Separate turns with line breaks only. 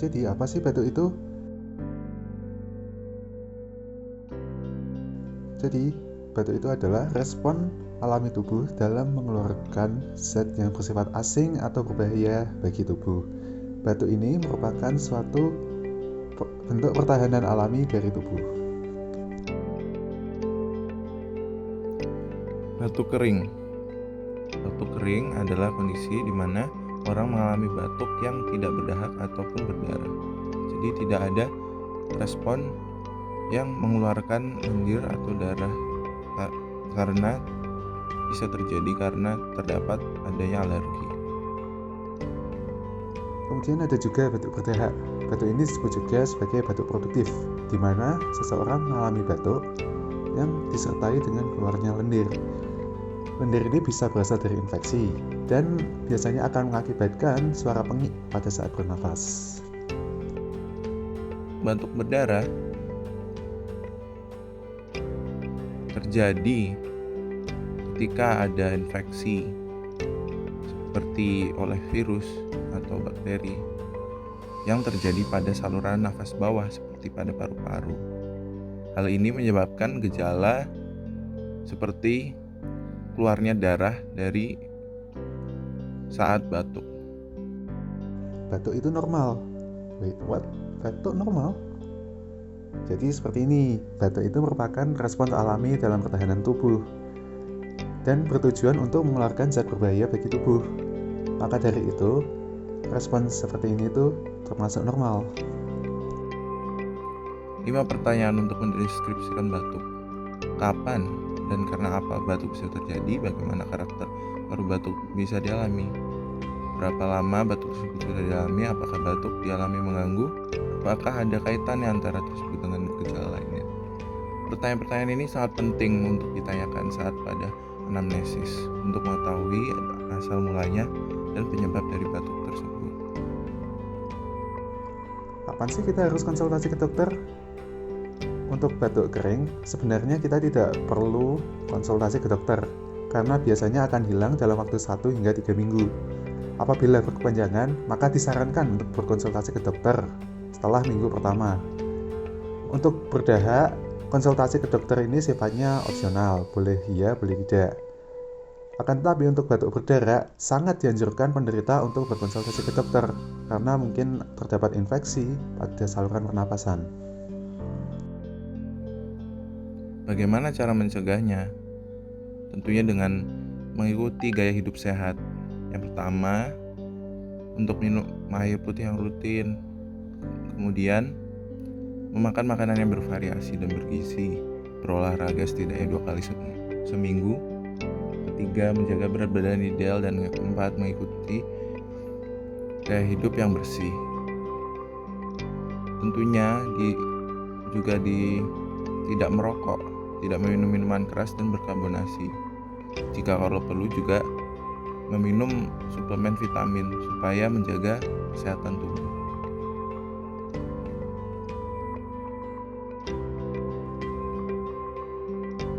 Jadi apa sih batuk itu? Jadi batuk itu adalah respon alami tubuh dalam mengeluarkan zat yang bersifat asing atau berbahaya bagi tubuh. Batuk ini merupakan suatu bentuk pertahanan alami dari tubuh.
Batuk kering. Batuk kering adalah kondisi di mana orang mengalami batuk yang tidak berdahak ataupun berdarah. Jadi tidak ada respon yang mengeluarkan lendir atau darah karena bisa terjadi karena terdapat adanya alergi.
Kemudian ada juga batuk berdahak. Batuk ini disebut juga sebagai batuk produktif, di mana seseorang mengalami batuk yang disertai dengan keluarnya lendir. Lendir ini bisa berasal dari infeksi dan biasanya akan mengakibatkan suara pengik pada saat bernafas.
Batuk berdarah terjadi ketika ada infeksi seperti oleh virus atau bakteri yang terjadi pada saluran nafas bawah seperti pada paru-paru. Hal ini menyebabkan gejala seperti keluarnya darah dari saat batuk.
Batuk itu normal. Wait, what? Batuk normal? Jadi seperti ini, batuk itu merupakan respons alami dalam pertahanan tubuh dan bertujuan untuk mengeluarkan zat berbahaya bagi tubuh. Maka dari itu, respons seperti ini itu termasuk normal.
5 pertanyaan untuk mendeskripsikan batuk. Kapan dan karena apa batuk bisa terjadi? Bagaimana karakter baru batuk bisa dialami? Berapa lama batuk tersebut sudah dialami? Apakah batuk dialami mengganggu? Apakah ada kaitannya antara tersebut dengan gejala lainnya? Pertanyaan-pertanyaan ini sangat penting untuk ditanyakan saat pada anamnesis untuk mengetahui asal mulanya dan penyebab dari batuk tersebut.
Kapan sih kita harus konsultasi ke dokter? Untuk batuk kering, sebenarnya kita tidak perlu konsultasi ke dokter karena biasanya akan hilang dalam waktu 1 hingga 3 minggu. Apabila berkepanjangan, maka disarankan untuk berkonsultasi ke dokter setelah minggu pertama. Untuk berdahak, konsultasi ke dokter ini sifatnya opsional, boleh iya, boleh tidak. Akan tetapi untuk batuk berdarah, sangat dianjurkan penderita untuk berkonsultasi ke dokter karena mungkin terdapat infeksi pada saluran pernapasan.
Bagaimana cara mencegahnya? Tentunya dengan mengikuti gaya hidup sehat. Yang pertama, untuk minum air putih yang rutin. Kemudian, memakan makanan yang bervariasi dan bergizi. Berolahraga setidaknya 2 kali seminggu. Ketiga, menjaga berat badan ideal. Dan yang keempat, mengikuti gaya hidup yang bersih. Tentunya tidak merokok, tidak meminum minuman keras dan berkarbonasi. Jika kalau perlu juga meminum suplemen vitamin supaya menjaga kesehatan tubuh.